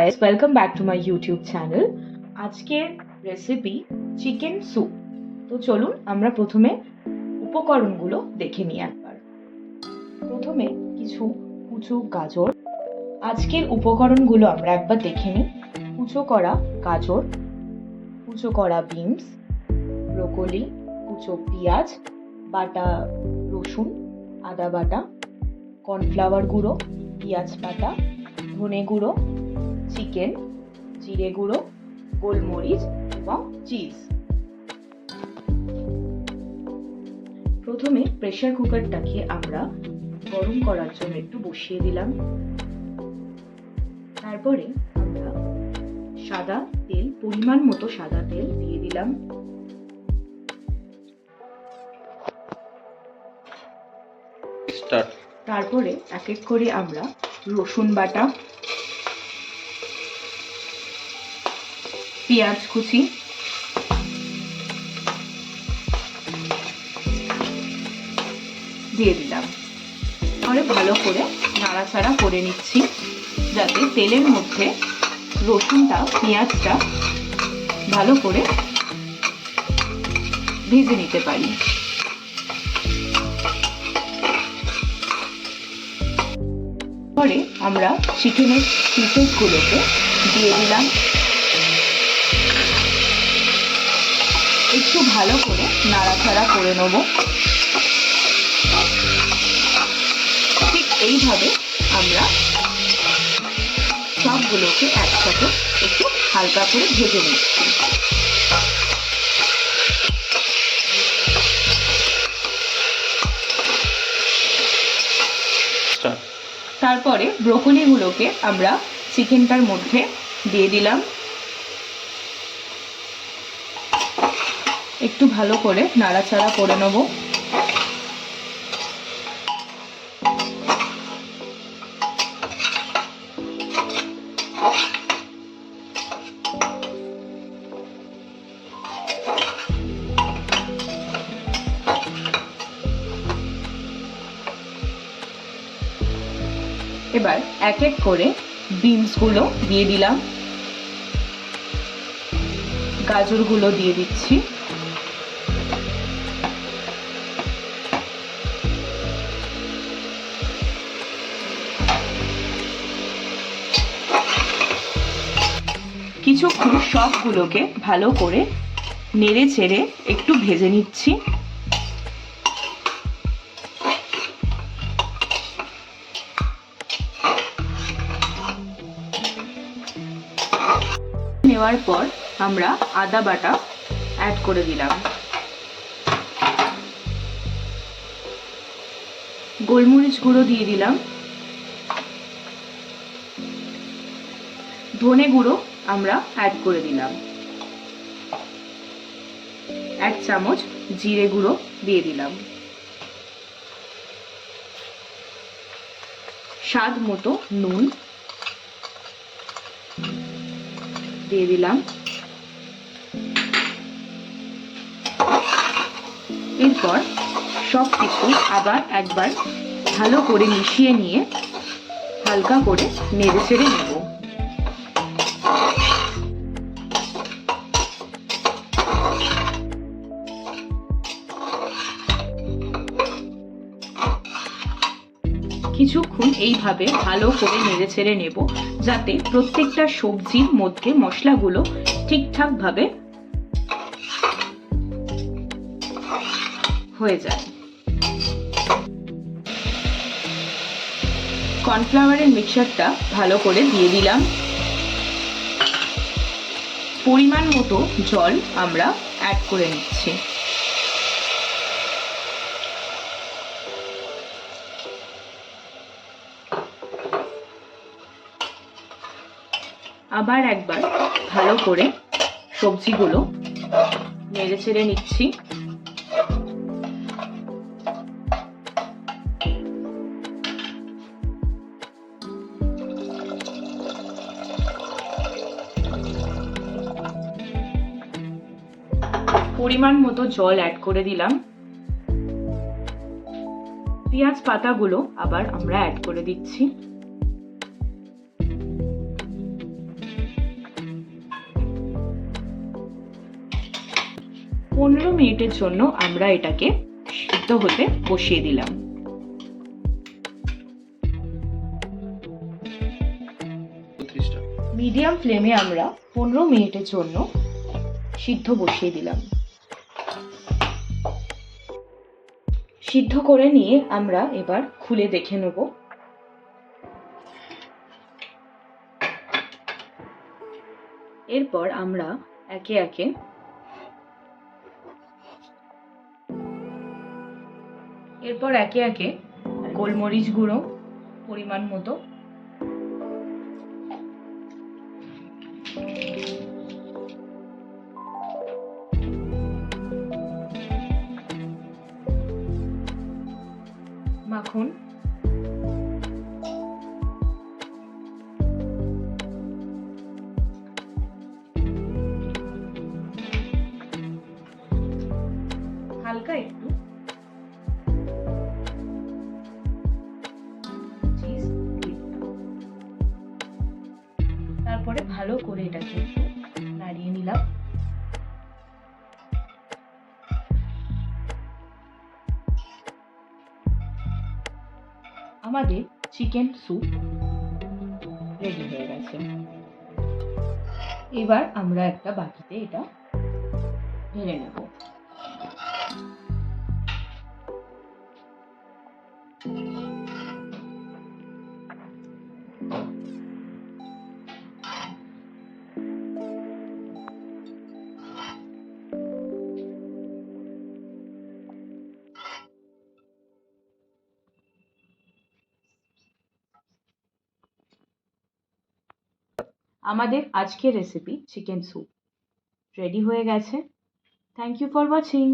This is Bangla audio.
guys, welcome back to my YouTube channel. আজকের রেসিপি চিকেন স্যুপ। তো চলুন আমরা প্রথমে উপকরণগুলো দেখে নিই একবার। প্রথমে কিছু কুচো গাজর। আজকের উপকরণগুলো আমরা একবার দেখে নিই। কুচো করা গাজর, কুচো করা বিনস, ব্রোকলি, কুচো পেঁয়াজ, বাটা রসুন, আদা বাটা, কর্নফ্লাওয়ার গুঁড়ো, পেঁয়াজ বাটা, ধনে গুঁড়ো, চিকেন, জিরে গুঁড়ো, গোলমরিচ এবং চিজ। প্রথমে প্রেসার কুকারটাকে আমরা গরম করার জন্য একটু বসিয়ে দিলাম। তারপরে আমরা সাদা তেল, পরিমাণ মতো সাদা তেল দিয়ে দিলাম। তারপরে এক এক করে আমরা রসুন বাটা, পেঁয়াজ কুচি, দিয়ে দিলাম। পরে ভালো করে নাড়াচাড়া করে নিচ্ছি যাতে তেলের মধ্যে রসুনটা, পেঁয়াজটা ভালো করে ভেজে নিতে পারি। পরে আমরা চিকেনের পিসেসগুলোকে দিয়ে দিলাম। একটু ভালো করে নাড়াচাড়া করে নেব। ঠিক এইভাবে আমরা সবগুলোকে একসাথে একটু হালকা করে ভেজে নিচ্ছি। তারপরে ব্রোকলিগুলোকে আমরা চিকেনটার মধ্যে দিয়ে দিলাম। একটু ভালো করে নাড়াচাড়া করে নেব। এবার এক এক করে বিনসগুলো দিয়ে দিলাম, গাজরগুলো দিয়ে দিচ্ছি, কিছুক্ষণ সবগুলোকে ভালো করে নেড়ে চেড়ে একটু ভেজে নিচ্ছি। নেওয়ার পর আমরা আদা বাটা অ্যাড করে দিলাম, গোলমরিচ গুঁড়ো দিয়ে দিলাম, ধনে গুঁড়ো আমরা অ্যাড করে দিলাম, 1 চামচ জিরে গুঁড়ো দিয়ে দিলাম, স্বাদ মতো নুন দিয়ে দিলাম। এরপর সব কিছু আবার একবার ভালো করে মিশিয়ে নিয়ে হালকা করে নেড়ে চেড়ে নেব। কিছুক্ষণ এইভাবে ভালো করে নেড়ে ছেড়ে নেব যাতে প্রত্যেকটা সবজির মধ্যে মশলাগুলো ঠিকঠাক ভাবে হয়ে যায়। কর্নফ্লাওয়ারের মিক্সচারটা ভালো করে দিয়ে দিলাম। পরিমাণ মতো জল আমরা অ্যাড করে নিচ্ছি। আবার একবার ভালো করে সবজিগুলো নেড়ে চেড়ে নিচ্ছি। পরিমাণ মতো জল অ্যাড করে দিলাম। পেঁয়াজ পাতাগুলো আবার আমরা অ্যাড করে দিচ্ছি। 15 মিনিটের জন্য আমরা এটাকে সিদ্ধ হতে বসিয়ে দিলাম। মিডিয়াম ফ্লেমে আমরা 15 মিনিটের জন্য সিদ্ধ বসিয়ে দিলাম। সিদ্ধ করে নিয়ে আমরা এবার খুলে দেখে নেব। এরপর আমরা একে একে গোলমরিচ গুঁড়ো পরিমাণ মতো, মাখন, হালকা একটু চিজ, তারপরে ভালো করে এটাকে একটু নাড়িয়ে নিলাম। আমাদের চিকেন স্যুপ রেডি হয়ে গেছে। এবার আমরা একটা বাটিতে এটা ঢেলে নেব। আমাদের আজকের রেসিপি চিকেন স্যুপ রেডি হয়ে গেছে। Thank you for watching.